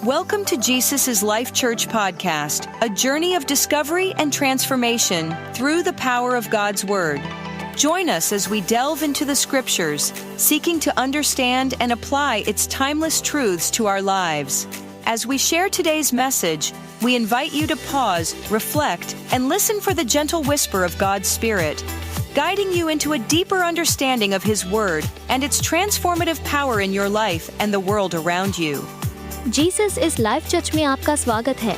Welcome to Jesus' Life Church podcast, a journey of discovery and transformation through the power of God's Word. Join us as we delve into the Scriptures, seeking to understand and apply its timeless truths to our lives. As we share today's message, we invite you to pause, reflect, and listen for the gentle whisper of God's Spirit, guiding you into a deeper understanding of His Word and its transformative power in your life and the world around you. Jesus इस life church में आपका स्वागत है।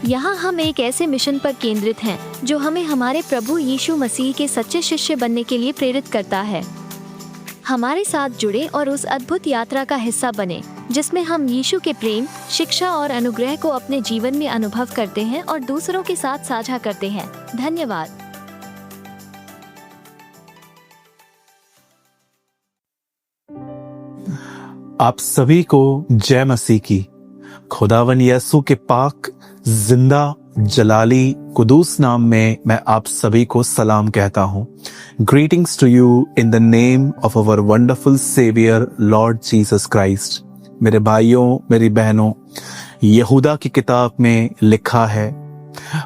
यहाँ हम एक ऐसे mission पर केंद्रित हैं जो हमें हमारे प्रभु यीशु मसीह के सच्चे शिष्य बनने के लिए प्रेरित करता है। हमारे साथ जुड़े और उस अद्भुत यात्रा का हिस्सा बने जिसमें हम यीशु के प्रेम, शिक्षा और अनुग्रह को अपने जीवन में अनुभव करते हैं और दूसरों के साथ साझा करते हैं। धन्यवाद। आप सभी को जय मसीह की। खुदावन यसु के पाक जिंदा जलाली कुदूस नाम में मैं आप सभी को सलाम कहता हूँ। Greetings to you in the name of our wonderful saviour Lord Jesus Christ. मेरे भाइयों, मेरी बहनों, यहूदा की किताब में लिखा है,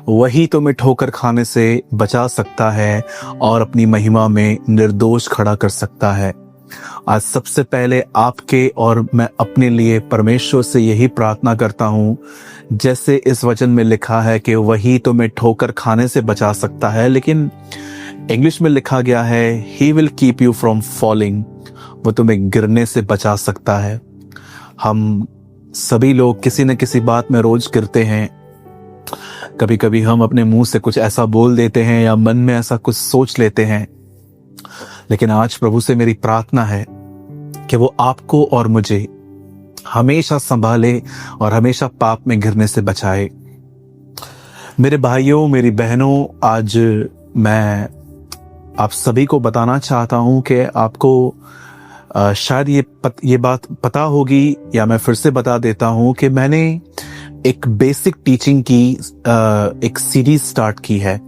वही तुम्हें ठोकर खाने से बचा सकता है और अपनी महिमा में निर्दोष खड़ा कर सकता है। आज सबसे पहले आपके और मैं अपने लिए परमेश्वर से यही प्रार्थना करता हूँ, जैसे इस वचन में लिखा है कि वही तुम्हें ठोकर खाने से बचा सकता है, लेकिन इंग्लिश में लिखा गया है He will keep you from falling। वो तुम्हें गिरने से बचा सकता है। हम सभी लोग किसी न किसी बात में रोज गिरते हैं। कभी कभी हम अपने मुंह से कुछ ऐसा बोल देते हैं या मन में ऐसा कुछ सोच लेते हैं, लेकिन आज प्रभु से मेरी प्रार्थना है कि वो आपको और मुझे हमेशा संभाले और हमेशा पाप में गिरने से बचाए। मेरे भाइयों, मेरी बहनों, आज मैं आप सभी को बताना चाहता हूं कि आपको शायद ये बात पता होगी, या मैं फिर से बता देता हूं कि मैंने एक बेसिक टीचिंग की एक सीरीज स्टार्ट की है।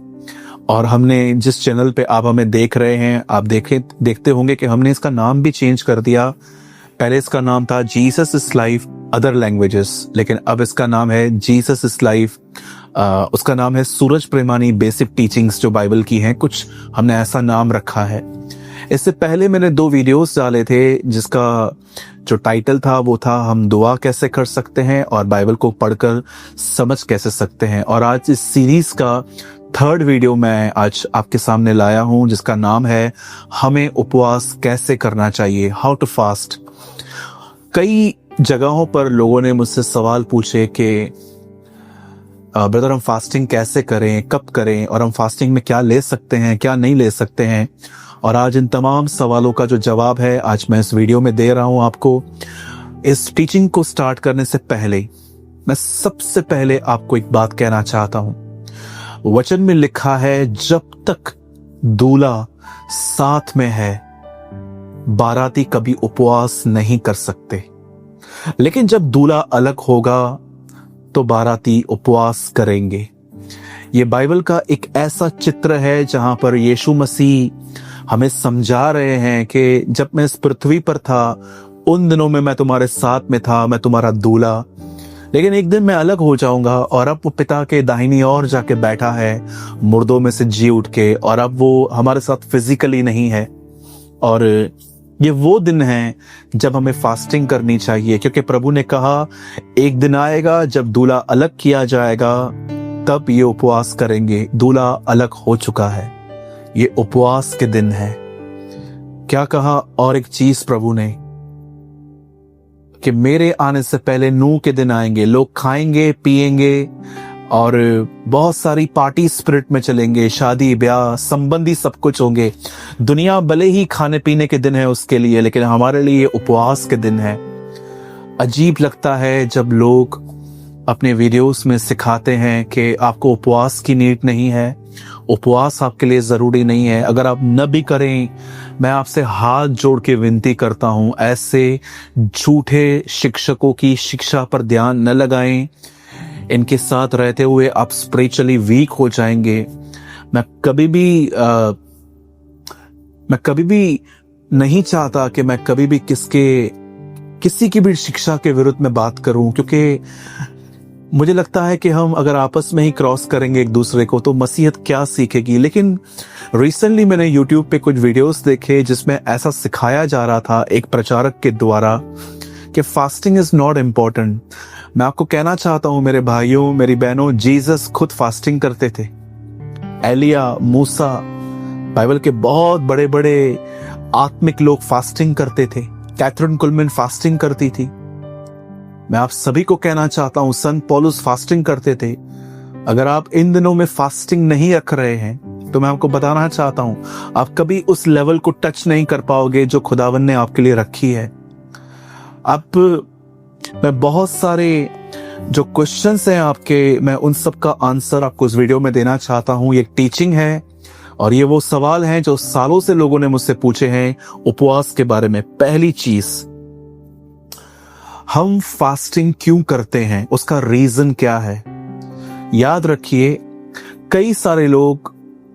और हमने जिस चैनल पे आप हमें देख रहे हैं, आप देखते होंगे कि हमने इसका नाम भी चेंज कर दिया। पहले इसका नाम था Jesus is life other languages, लेकिन अब इसका नाम है जीसस इज लाइफ। उसका नाम है सूरज प्रेमानी बेसिक टीचिंग्स जो बाइबल की हैं, कुछ हमने ऐसा नाम रखा है। इससे पहले मैंने 2 वीडियोस डाले थे जिसका जो टाइटल था वो था हम दुआ कैसे कर सकते हैं और बाइबल को पढ़कर समझ कैसे सकते हैं। और आज इस सीरीज का 3rd वीडियो मैं आज आपके सामने लाया हूं जिसका नाम है हमें उपवास कैसे करना चाहिए, हाउ टू फास्ट। कई जगहों पर लोगों ने मुझसे सवाल पूछे कि ब्रदर हम फास्टिंग कैसे करें, कब करें, और हम फास्टिंग में क्या ले सकते हैं, क्या नहीं ले सकते हैं। और आज इन तमाम सवालों का जो जवाब है आज मैं इस वीडियो में दे रहा हूं आपको। इस टीचिंग को स्टार्ट करने से पहले मैं सबसे पहले आपको एक बात कहना चाहता हूं। वचन में लिखा है जब तक दूल्हा साथ में है बाराती कभी उपवास नहीं कर सकते, लेकिन जब दूल्हा अलग होगा तो बाराती उपवास करेंगे। ये बाइबल का एक ऐसा चित्र है जहां पर यीशु मसीह हमें समझा रहे हैं कि जब मैं इस पृथ्वी पर था उन दिनों में मैं तुम्हारे साथ में था, मैं तुम्हारा दूल्हा, लेकिन एक दिन मैं अलग हो जाऊंगा। और अब वो पिता के दाहिनी ओर जाके बैठा है मुर्दों में से जी उठ के, और अब वो हमारे साथ फिजिकली नहीं है। और ये वो दिन है जब हमें फास्टिंग करनी चाहिए, क्योंकि प्रभु ने कहा एक दिन आएगा जब दूल्हा अलग किया जाएगा, तब ये उपवास करेंगे। दूल्हा अलग हो चुका है, ये उपवास के दिन है। क्या कहा और एक चीज प्रभु ने कि मेरे आने से पहले नूह के दिन आएंगे, लोग खाएंगे पिएंगे और बहुत सारी पार्टी स्पिरिट में चलेंगे, शादी ब्याह संबंधी सब कुछ होंगे। दुनिया भले ही खाने पीने के दिन है उसके लिए, लेकिन हमारे लिए उपवास के दिन है। अजीब लगता है जब लोग अपने वीडियोस में सिखाते हैं कि आपको उपवास की नीड नहीं है, उपवास आपके लिए जरूरी नहीं है। अगर आप न भी करें, मैं आपसे हाथ जोड़ के विनती करता हूं, ऐसे झूठे शिक्षकों की शिक्षा पर ध्यान न लगाएं। इनके साथ रहते हुए आप स्पिरिचुअली वीक हो जाएंगे। मैं कभी भी नहीं चाहता कि मैं कभी भी किसके किसी की भी शिक्षा के विरुद्ध में बात करूं, क्योंकि मुझे लगता है कि हम अगर आपस में ही क्रॉस करेंगे एक दूसरे को तो मसीहत क्या सीखेगी। लेकिन रिसेंटली मैंने YouTube पे कुछ वीडियोस देखे जिसमें ऐसा सिखाया जा रहा था एक प्रचारक के द्वारा कि फास्टिंग इज नॉट इम्पोर्टेंट। मैं आपको कहना चाहता हूं मेरे भाइयों, मेरी बहनों, जीसस खुद फास्टिंग करते थे। एलिया, मूसा, बाइबल के बहुत बड़े बड़े आत्मिक लोग फास्टिंग करते थे। कैथरीन कुलमैन फास्टिंग करती थी। मैं आप सभी को कहना चाहता हूं संत पौलुस फास्टिंग करते थे। अगर आप इन दिनों में फास्टिंग नहीं रख रहे हैं तो मैं आपको बताना चाहता हूं आप कभी उस लेवल को टच नहीं कर पाओगे जो खुदावन ने आपके लिए रखी है। अब मैं बहुत सारे जो क्वेश्चंस हैं आपके, मैं उन सब का आंसर आपको इस वीडियो में देना चाहता हूं। ये एक टीचिंग है और ये वो सवाल हैं जो सालों से लोगों ने मुझसे पूछे हैं उपवास के बारे में। पहली चीज, हम फास्टिंग क्यों करते हैं, उसका रीजन क्या है? याद रखिए, कई सारे लोग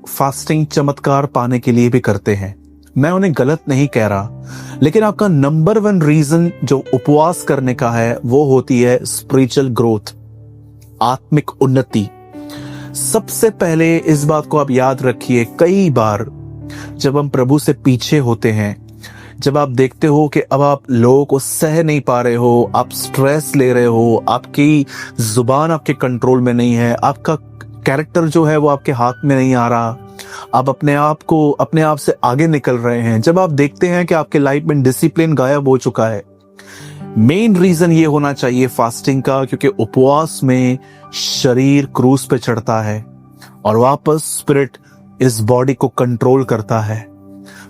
फास्टिंग चमत्कार पाने के लिए भी करते हैं। मैं उन्हें गलत नहीं कह रहा, लेकिन आपका नंबर 1 रीजन जो उपवास करने का है वो होती है स्पिरिचुअल ग्रोथ, आत्मिक उन्नति। सबसे पहले इस बात को आप याद रखिए, कई बार जब हम प्रभु से पीछे होते हैं, जब आप देखते हो कि अब आप लोगों को सह नहीं पा रहे हो, आप स्ट्रेस ले रहे हो, आपकी जुबान आपके कंट्रोल में नहीं है, आपका कैरेक्टर जो है वो आपके हाथ में नहीं आ रहा, आप अपने आप से आगे निकल रहे हैं, जब आप देखते हैं कि आपके लाइफ में डिसिप्लिन गायब हो चुका है, मेन रीजन ये होना चाहिए फास्टिंग का, क्योंकि उपवास में शरीर क्रूस पे चढ़ता है और वापस स्पिरिट इस बॉडी को कंट्रोल करता है।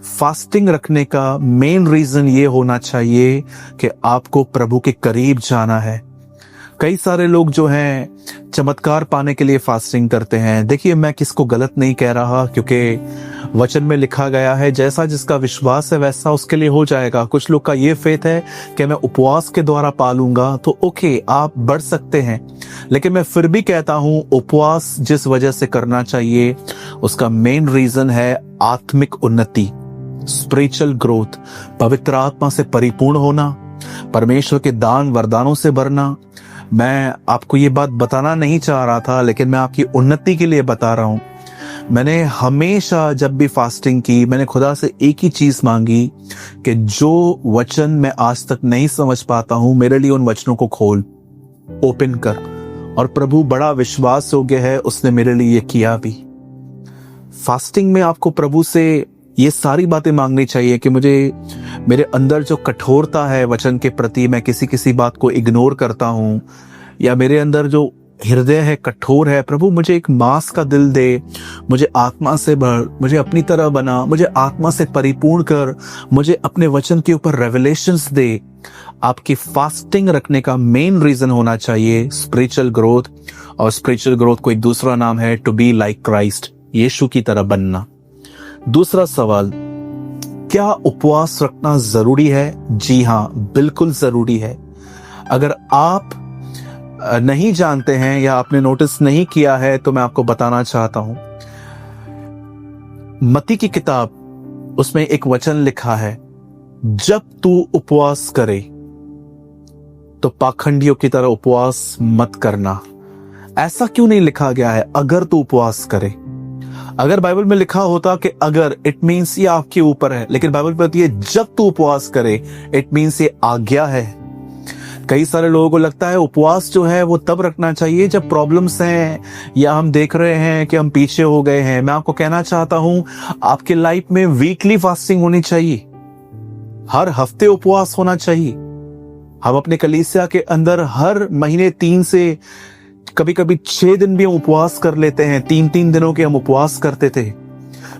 फास्टिंग रखने का मेन रीजन ये होना चाहिए कि आपको प्रभु के करीब जाना है। कई सारे लोग जो हैं चमत्कार पाने के लिए फास्टिंग करते हैं। देखिए, मैं किसको गलत नहीं कह रहा, क्योंकि वचन में लिखा गया है जैसा जिसका विश्वास है वैसा उसके लिए हो जाएगा। कुछ लोग का ये फेथ है कि मैं उपवास के द्वारा पालूंगा, तो ओके, आप बढ़ सकते हैं। लेकिन मैं फिर भी कहता हूं उपवास जिस वजह से करना चाहिए उसका मेन रीजन है आत्मिक उन्नति, स्पिरिचुअल ग्रोथ, पवित्र आत्मा से परिपूर्ण होना, परमेश्वर के दान वरदानों से भरना। मैं आपको ये बात बताना नहीं चाह रहा था, लेकिन मैं आपकी उन्नति के लिए बता रहा हूं। मैंने हमेशा जब भी फास्टिंग की, मैंने खुदा से एक ही चीज मांगी कि जो वचन मैं आज तक नहीं समझ पाता हूं, मेरे लिए उन वचनों को खोल, ओपन कर। और प्रभु बड़ा विश्वास योग्य है, उसने मेरे लिए ये किया भी। फास्टिंग में आपको प्रभु से ये सारी बातें मांगनी चाहिए कि मुझे, मेरे अंदर जो कठोरता है वचन के प्रति, मैं किसी बात को इग्नोर करता हूं, या मेरे अंदर जो हृदय है कठोर है, प्रभु मुझे एक मांस का दिल दे, मुझे आत्मा से भर, मुझे अपनी तरह बना, मुझे आत्मा से परिपूर्ण कर, मुझे अपने वचन के ऊपर रेवलेशंस दे। आपकी फास्टिंग रखने का मेन रीजन होना चाहिए स्पिरिचुअल ग्रोथ, और स्पिरिचुअल ग्रोथ को एक दूसरा नाम है टू बी लाइक क्राइस्ट, यीशु की तरह बनना। दूसरा सवाल, क्या उपवास रखना जरूरी है? जी हां, बिल्कुल जरूरी है। अगर आप नहीं जानते हैं या आपने नोटिस नहीं किया है तो मैं आपको बताना चाहता हूं। मत्ती की किताब, उसमें एक वचन लिखा है, जब तू उपवास करे तो पाखंडियों की तरह उपवास मत करना। ऐसा क्यों नहीं लिखा गया है अगर तू उपवास करे? अगर बाइबल में लिखा होता कि अगर, इट मीन्स ये आपके ऊपर है, लेकिन बाइबल में कहती है जब तू उपवास करे, इट मीन्स ये आज्ञा है। कई सारे लोगों को लगता है उपवास जो है वो तब रखना चाहिए जब प्रॉब्लम्स हैं या हम देख रहे हैं कि हम पीछे हो गए हैं। मैं आपको कहना चाहता हूं आपके लाइफ में वीकली फास्टिंग होनी चाहिए, हर हफ्ते उपवास होना चाहिए। हम अपने कलीसिया के अंदर हर महीने 3 से कभी कभी 6 दिन भी हम उपवास कर लेते हैं, 3-3 दिनों के हम उपवास करते थे।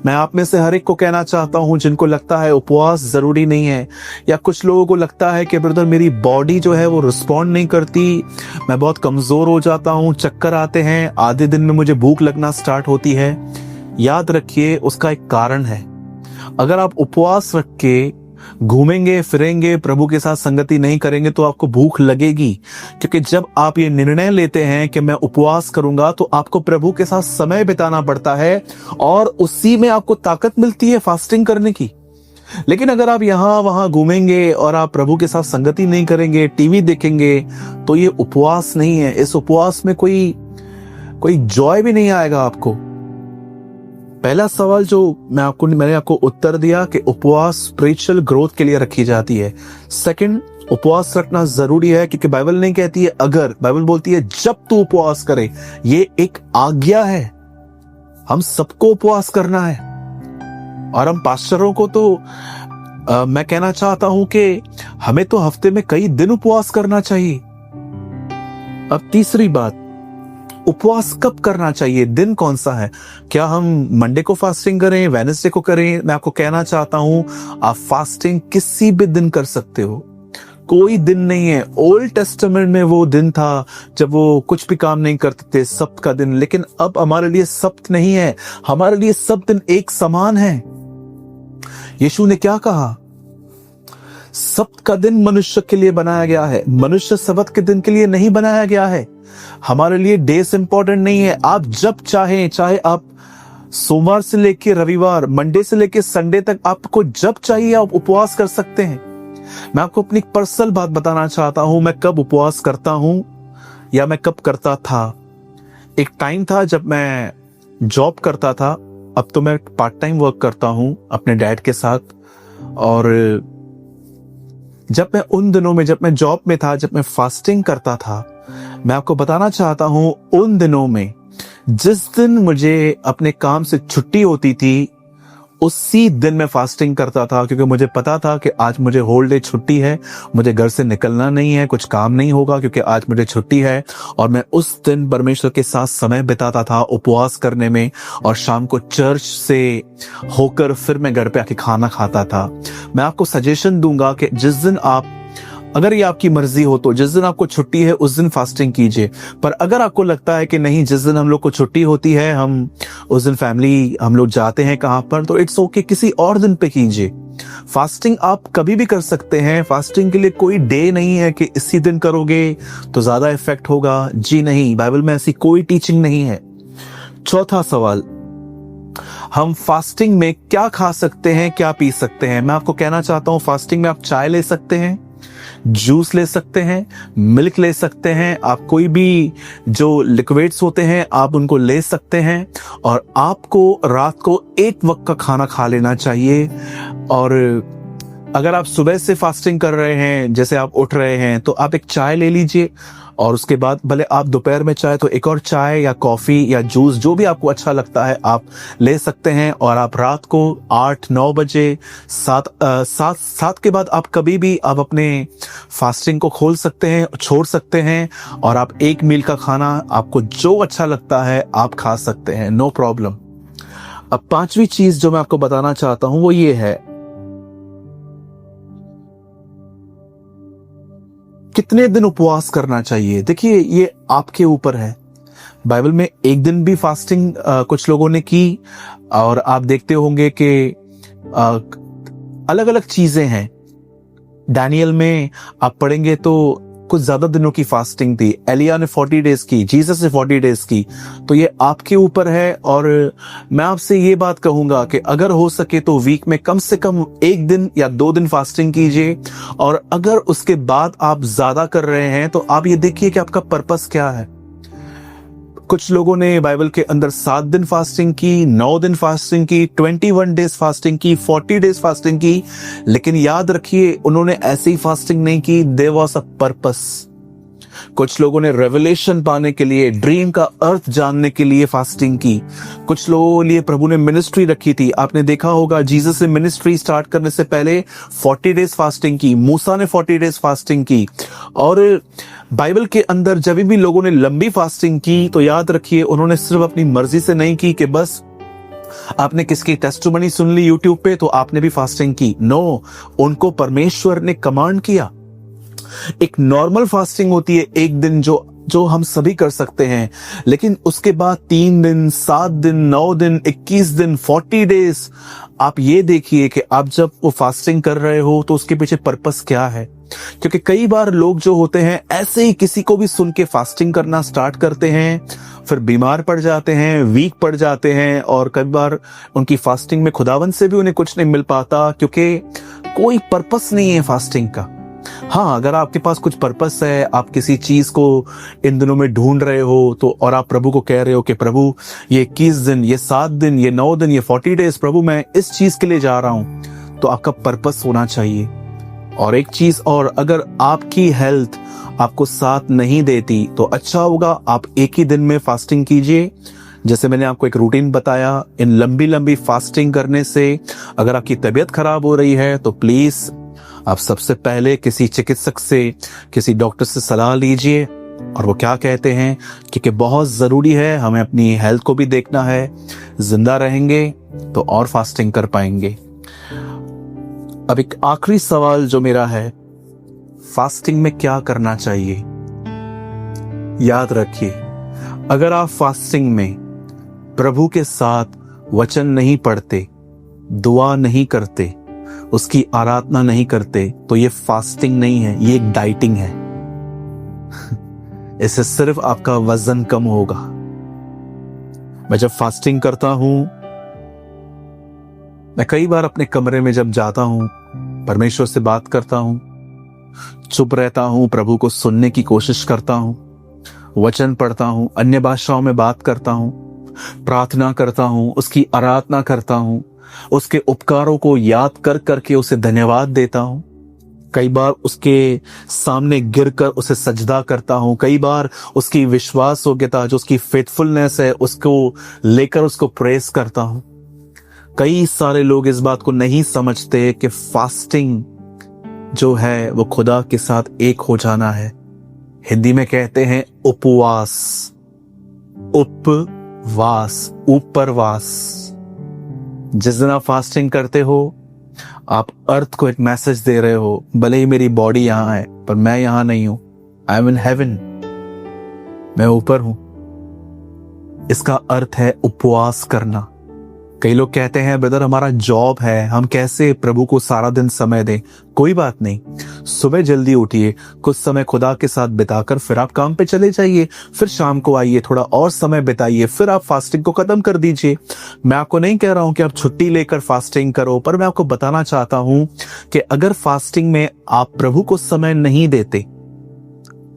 मैं आप में से हर एक को कहना चाहता हूं जिनको लगता है उपवास जरूरी नहीं है, या कुछ लोगों को लगता है कि ब्रदर मेरी बॉडी जो है वो रिस्पॉन्ड नहीं करती, मैं बहुत कमजोर हो जाता हूं, चक्कर आते हैं, आधे दिन में मुझे भूख लगना स्टार्ट होती है। याद रखिए, उसका एक कारण है। अगर आप उपवास रख के घूमेंगे फिरेंगे, प्रभु के साथ संगति नहीं करेंगे तो आपको भूख लगेगी, क्योंकि जब आप ये निर्णय लेते हैं कि मैं उपवास करूंगा तो आपको प्रभु के साथ समय बिताना पड़ता है और उसी में आपको ताकत मिलती है फास्टिंग करने की। लेकिन अगर आप यहां वहां घूमेंगे और आप प्रभु के साथ संगति नहीं करेंगे, टीवी देखेंगे, तो ये उपवास नहीं है। इस उपवास में कोई जॉय भी नहीं आएगा आपको। पहला सवाल जो मैंने आपको उत्तर दिया कि उपवास स्पिरिचुअल ग्रोथ के लिए रखी जाती है। सेकंड, उपवास रखना जरूरी है क्योंकि बाइबल नहीं कहती है अगर, बाइबल बोलती है जब तू उपवास करे। ये एक आज्ञा है, हम सबको उपवास करना है। और हम पास्टरों को तो मैं कहना चाहता हूं कि हमें तो हफ्ते में कई दिन उपवास करना चाहिए। अब तीसरी बात, उपवास कब करना चाहिए, दिन कौन सा है? क्या हम मंडे को फास्टिंग करें, वेडनेसडे को करें? मैं आपको कहना चाहता हूं आप फास्टिंग किसी भी दिन कर सकते हो, कोई दिन नहीं है। ओल्ड टेस्टामेंट में वो दिन था जब वो कुछ भी काम नहीं करते थे, सब्त का दिन। लेकिन अब हमारे लिए सब्त नहीं है, हमारे लिए सब दिन एक समान है। यीशु ने क्या कहा? सब्त का दिन मनुष्य के लिए बनाया गया है, मनुष्य सब्त के दिन के लिए नहीं बनाया गया है। हमारे लिए डेज इंपॉर्टेंट नहीं है। आप जब चाहें, चाहे आप सोमवार से लेके रविवार, मंडे से लेके संडे तक, आपको जब चाहिए आप उपवास कर सकते हैं। मैं आपको अपनी पर्सनल बात बताना चाहता हूं, मैं कब उपवास करता हूं या मैं कब करता था। एक टाइम था जब मैं जॉब करता था, अब तो मैं पार्ट टाइम वर्क करता हूं अपने डैड के साथ। और जब मैं उन दिनों में, जब मैं जॉब में था, जब मैं फास्टिंग करता था, मैं आपको बताना चाहता हूं उन दिनों में जिस दिन मुझे अपने काम से छुट्टी होती थी, उसी दिन मैं फास्टिंग करता था, क्योंकि मुझे पता था कि आज मुझे होल डे छुट्टी है, मुझे घर से निकलना नहीं है, कुछ काम नहीं होगा क्योंकि आज मुझे छुट्टी है। और मैं उस दिन परमेश्वर के साथ समय बिताता था उपवास करने में, और शाम को चर्च से होकर फिर मैं घर पे आके खाना खाता था। मैं आपको सजेशन दूंगा कि जिस दिन आप, अगर ये आपकी मर्जी हो तो जिस दिन आपको छुट्टी है उस दिन फास्टिंग कीजिए। पर अगर आपको लगता है कि नहीं, जिस दिन हम लोग को छुट्टी होती है, हम उस दिन फैमिली हम लोग जाते हैं कहां पर, तो इट्स ओके, किसी और दिन पे कीजिए। फास्टिंग आप कभी भी कर सकते हैं। फास्टिंग के लिए कोई डे नहीं है कि इसी दिन करोगे तो ज्यादा इफेक्ट होगा। जी नहीं, बाइबल में ऐसी कोई टीचिंग नहीं है। चौथा सवाल, हम फास्टिंग में क्या खा सकते हैं, क्या पी सकते हैं? मैं आपको कहना चाहता हूं फास्टिंग में आप चाय ले सकते हैं, जूस ले सकते हैं, मिल्क ले सकते हैं, आप कोई भी जो लिक्विड्स होते हैं आप उनको ले सकते हैं। और आपको रात को एक वक्त का खाना खा लेना चाहिए। और अगर आप सुबह से फास्टिंग कर रहे हैं, जैसे आप उठ रहे हैं, तो आप एक चाय ले लीजिए, और उसके बाद भले आप दोपहर में चाहे तो एक और चाय या कॉफी या जूस, जो भी आपको अच्छा लगता है आप ले सकते हैं। और आप रात को 8-9 बजे, 7 के बाद आप कभी भी आप अपने फास्टिंग को खोल सकते हैं, छोड़ सकते हैं, और आप एक मील का खाना आपको जो अच्छा लगता है आप खा सकते हैं, नो प्रॉब्लम। अब पांचवी चीज जो मैं आपको बताना चाहता हूं वो ये है, कितने दिन उपवास करना चाहिए। देखिए, ये आपके ऊपर है। बाइबल में एक दिन भी फास्टिंग कुछ लोगों ने की, और आप देखते होंगे कि अलग अलग चीजें हैं। डैनियल में आप पढ़ेंगे तो कुछ ज्यादा दिनों की फास्टिंग थी। एलिया ने 40 डेज की, जीसस ने 40 डेज की। तो ये आपके ऊपर है। और मैं आपसे ये बात कहूंगा कि अगर हो सके तो वीक में कम से कम 1 दिन या 2 दिन फास्टिंग कीजिए। और अगर उसके बाद आप ज्यादा कर रहे हैं तो आप ये देखिए कि आपका पर्पस क्या है। कुछ लोगों ने बाइबल के अंदर 7 दिन फास्टिंग की, 9 दिन फास्टिंग की, 21 डेज फास्टिंग की, 40 डेज फास्टिंग की। लेकिन याद रखिए, उन्होंने ऐसे ही फास्टिंग नहीं की, देयर वाज अ पर्पस। कुछ लोगों ने रेवलेशन पाने के लिए, ड्रीम का अर्थ जानने के लिए फास्टिंग की। कुछ लोगों के लिए प्रभु ने मिनिस्ट्री रखी थी। आपने देखा होगा जीसस ने मिनिस्ट्री स्टार्ट करने से पहले 40 डेज फास्टिंग की, मूसा ने 40 डेज फास्टिंग की। और बाइबल के अंदर जब भी लोगों ने लंबी फास्टिंग की तो याद रखिए, उन्होंने सिर्फ अपनी मर्जी से नहीं की कि बस आपने किसकी टेस्टिमनी सुन ली यूट्यूब पे तो आपने भी फास्टिंग की। नो, उनको परमेश्वर ने कमांड किया। एक नॉर्मल फास्टिंग होती है, एक दिन जो हम सभी कर सकते हैं। लेकिन उसके बाद 3 दिन, 7 दिन, 9 दिन, 21 दिन, 40 डेज। आप ये देखिए कि आप जब वो फास्टिंग कर रहे हो तो उसके पीछे पर्पस क्या है। क्योंकि कई बार लोग जो होते हैं ऐसे ही किसी को भी सुन के फास्टिंग करना स्टार्ट करते हैं, फिर बीमार पड़ जाते हैं, वीक पड़ जाते हैं, और कई बार उनकी फास्टिंग में खुदावन से भी उन्हें कुछ नहीं मिल पाता, क्योंकि कोई पर्पस नहीं है फास्टिंग का। हाँ, अगर आपके पास कुछ पर्पस है, आप किसी चीज को इन दिनों में ढूंढ रहे हो, तो और आप प्रभु को कह रहे हो कि प्रभु ये 21 दिन, ये 7 दिन, ये 9 दिन, ये 40 डेज, प्रभु मैं इस चीज के लिए जा रहा हूं, तो आपका पर्पस होना चाहिए। और एक चीज और, अगर आपकी हेल्थ आपको साथ नहीं देती तो अच्छा होगा आप एक ही दिन में फास्टिंग कीजिए। जैसे मैंने आपको एक रूटीन बताया, इन लंबी लंबी फास्टिंग करने से अगर आपकी तबीयत खराब हो रही है तो प्लीज आप सबसे पहले किसी चिकित्सक से, किसी डॉक्टर से सलाह लीजिए। और वो क्या कहते हैं, क्योंकि बहुत जरूरी है, हमें अपनी हेल्थ को भी देखना है। जिंदा रहेंगे तो और फास्टिंग कर पाएंगे। अब एक आखिरी सवाल जो मेरा है, फास्टिंग में क्या करना चाहिए? याद रखिए, अगर आप फास्टिंग में प्रभु के साथ वचन नहीं पढ़ते, दुआ नहीं करते, उसकी आराधना नहीं करते, तो ये फास्टिंग नहीं है, ये एक डाइटिंग है। इससे सिर्फ आपका वजन कम होगा। मैं जब फास्टिंग करता हूं, मैं कई बार अपने कमरे में जब जाता हूं, परमेश्वर से बात करता हूं, चुप रहता हूं, प्रभु को सुनने की कोशिश करता हूं, वचन पढ़ता हूं, अन्य भाषाओं में बात करता हूं, प्रार्थना करता हूं, उसकी आराधना करता हूं, उसके उपकारों को याद कर करके उसे धन्यवाद देता हूं। कई बार उसके सामने गिरकर उसे सजदा करता हूं। कई बार उसकी विश्वास योग्यता, जो उसकी फेथफुलनेस है, उसको लेकर उसको प्रेस करता हूं। कई सारे लोग इस बात को नहीं समझते कि फास्टिंग जो है वो खुदा के साथ एक हो जाना है। हिंदी में कहते हैं उपवास, उपवास, ऊपरवास। जिस दिन आप फास्टिंग करते हो, आप अर्थ को एक मैसेज दे रहे हो, भले ही मेरी बॉडी यहां है पर मैं यहां नहीं हूं, आई एम इन हेवन, मैं ऊपर हूं। इसका अर्थ है उपवास करना। कई लोग कहते हैं ब्रदर हमारा जॉब है, हम कैसे प्रभु को सारा दिन समय दें? कोई बात नहीं, सुबह जल्दी उठिए, कुछ समय खुदा के साथ बिताकर फिर आप काम पे चले जाइए, फिर शाम को आइए, थोड़ा और समय बिताइए, फिर आप फास्टिंग को खत्म कर दीजिए। मैं आपको नहीं कह रहा हूं कि आप छुट्टी लेकर फास्टिंग करो, पर मैं आपको बताना चाहता हूं कि अगर फास्टिंग में आप प्रभु को समय नहीं देते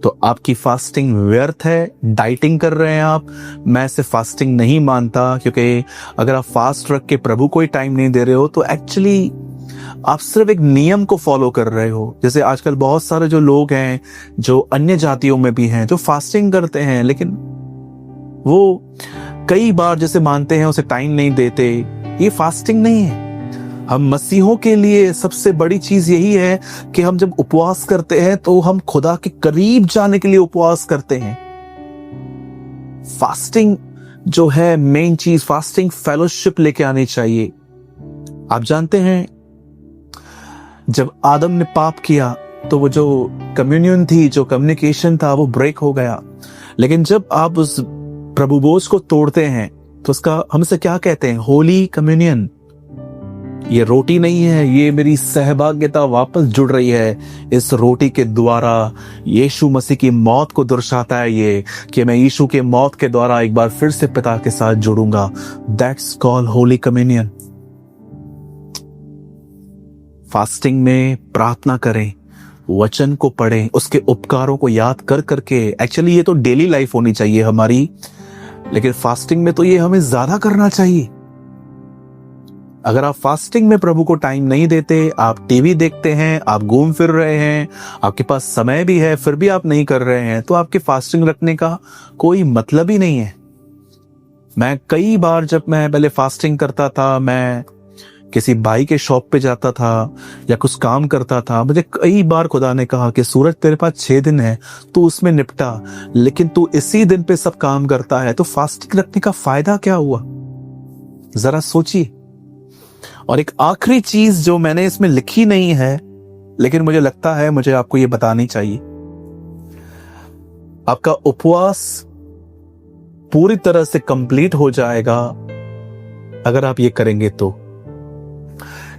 तो आपकी फास्टिंग व्यर्थ है, डाइटिंग कर रहे हैं आप। मैं इसे फास्टिंग नहीं मानता, क्योंकि अगर आप फास्ट रख के प्रभु को ही टाइम नहीं दे रहे हो तो एक्चुअली आप सिर्फ एक नियम को फॉलो कर रहे हो। जैसे आजकल बहुत सारे जो लोग हैं, जो अन्य जातियों में भी हैं, जो फास्टिंग करते हैं, लेकिन वो कई बार जैसे मानते हैं उसे टाइम नहीं देते। ये फास्टिंग नहीं है। हम मसीहों के लिए सबसे बड़ी चीज यही है कि हम जब उपवास करते हैं तो हम खुदा के करीब जाने के लिए उपवास करते हैं। फास्टिंग जो है मेन चीज, फास्टिंग फेलोशिप लेके आनी चाहिए। आप जानते हैं जब आदम ने पाप किया तो वो जो कम्युनियन थी, जो कम्युनिकेशन था, वो ब्रेक हो गया। लेकिन जब आप उस प्रभु भोज को तोड़ते हैं तो उसका हम इसे क्या कहते हैं? Holy communion. ये रोटी नहीं है, ये मेरी सहभागिता वापस जुड़ रही है इस रोटी के द्वारा। यीशु मसीह की मौत को दर्शाता है ये, कि मैं यीशु के मौत के द्वारा एक बार फिर से पिता के साथ जुड़ूंगा। That's called holy communion. Fasting में प्रार्थना करें, वचन को पढ़ें, उसके उपकारों को याद कर करके। एक्चुअली ये तो डेली लाइफ होनी चाहिए हमारी, लेकिन फास्टिंग में तो ये हमें ज्यादा करना चाहिए। अगर आप फास्टिंग में प्रभु को टाइम नहीं देते, आप टीवी देखते हैं, आप घूम फिर रहे हैं, आपके पास समय भी है, फिर भी आप नहीं कर रहे हैं, तो आपके फास्टिंग रखने का कोई मतलब ही नहीं है। मैं कई बार जब मैं पहले फास्टिंग करता था, मैं किसी भाई के शॉप पे जाता था या कुछ काम करता था, मुझे कई बार खुदा ने कहा कि सूरज तेरे पास 6 दिन है, तू उसमें निपटा, लेकिन तू इसी दिन पे सब काम करता है, तो फास्टिंग रखने का फायदा क्या हुआ? जरा सोचिए। और एक आखिरी चीज जो मैंने इसमें लिखी नहीं है, लेकिन मुझे लगता है मुझे आपको ये बतानी चाहिए। आपका उपवास पूरी तरह से कंप्लीट हो जाएगा अगर आप ये करेंगे तो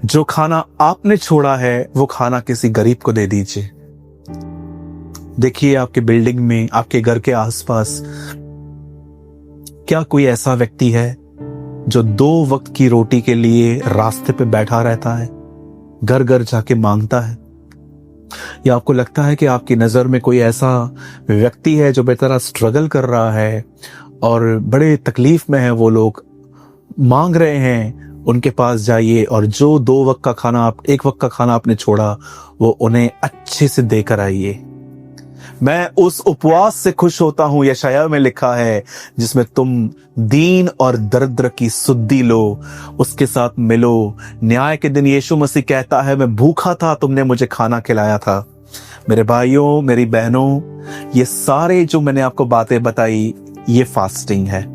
जो खाना आपने छोड़ा है वो खाना किसी गरीब को दे दीजिए। देखिए आपके बिल्डिंग में, आपके घर के आसपास क्या कोई ऐसा व्यक्ति है जो 2 वक्त की रोटी के लिए रास्ते पे बैठा रहता है, घर घर जाके मांगता है? या आपको लगता है कि आपकी नजर में कोई ऐसा व्यक्ति है जो बेहतर स्ट्रगल कर रहा है और बड़े तकलीफ में है, वो लोग मांग रहे हैं, उनके पास जाइए और जो 2 वक्त का खाना 1 वक्त का खाना आपने छोड़ा वो उन्हें अच्छे से देकर आइए। मैं उस उपवास से खुश होता हूं, यशायाह में लिखा है, जिसमें तुम दीन और दरिद्र की सुद्धि लो, उसके साथ मिलो। न्याय के दिन यीशु मसीह कहता है, मैं भूखा था, तुमने मुझे खाना खिलाया था। मेरे भाइयों, मेरी बहनों, ये सारे जो मैंने आपको बातें बताई, ये फास्टिंग है।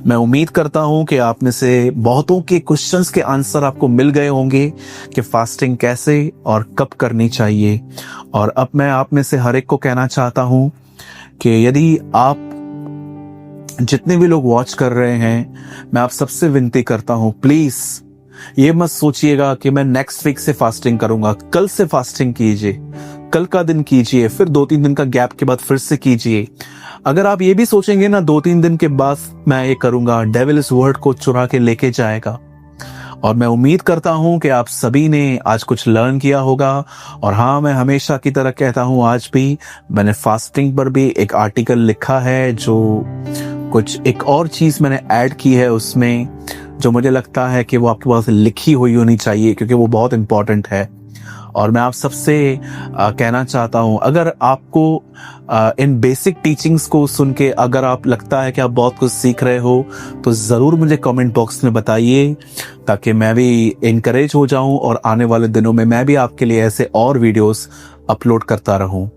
मैं उम्मीद करता हूं कि आप में से बहुतों के क्वेश्चंस के आंसर आपको मिल गए होंगे कि फास्टिंग कैसे और कब करनी चाहिए। और अब मैं आप में से हर एक को कहना चाहता हूं कि यदि आप जितने भी लोग वॉच कर रहे हैं, मैं आप सबसे विनती करता हूं, प्लीज ये मत सोचिएगा कि मैं नेक्स्ट वीक से फास्टिंग करूंगा। कल से फास्टिंग कीजिए, कल का दिन कीजिए, फिर 2-3 दिन का गैप के बाद फिर से कीजिए। अगर आप ये भी सोचेंगे ना 2-3 दिन के बाद मैं ये करूंगा, डेविल इस वर्ड को चुरा के लेके जाएगा। और मैं उम्मीद करता हूं कि आप सभी ने आज कुछ लर्न किया होगा। और हाँ, मैं हमेशा की तरह कहता हूं, आज भी मैंने फास्टिंग पर भी एक आर्टिकल लिखा है, जो कुछ एक और चीज मैंने ऐड की है उसमें, जो मुझे लगता है कि वो आपके पास लिखी हुई होनी चाहिए, क्योंकि वो बहुत इंपॉर्टेंट है। और मैं आप सबसे कहना चाहता हूं, अगर आपको इन बेसिक टीचिंग्स को सुन के अगर आप लगता है कि आप बहुत कुछ सीख रहे हो, तो जरूर मुझे कमेंट बॉक्स में बताइए, ताकि मैं भी इनकरेज हो जाऊं और आने वाले दिनों में मैं भी आपके लिए ऐसे और वीडियोस अपलोड करता रहूं।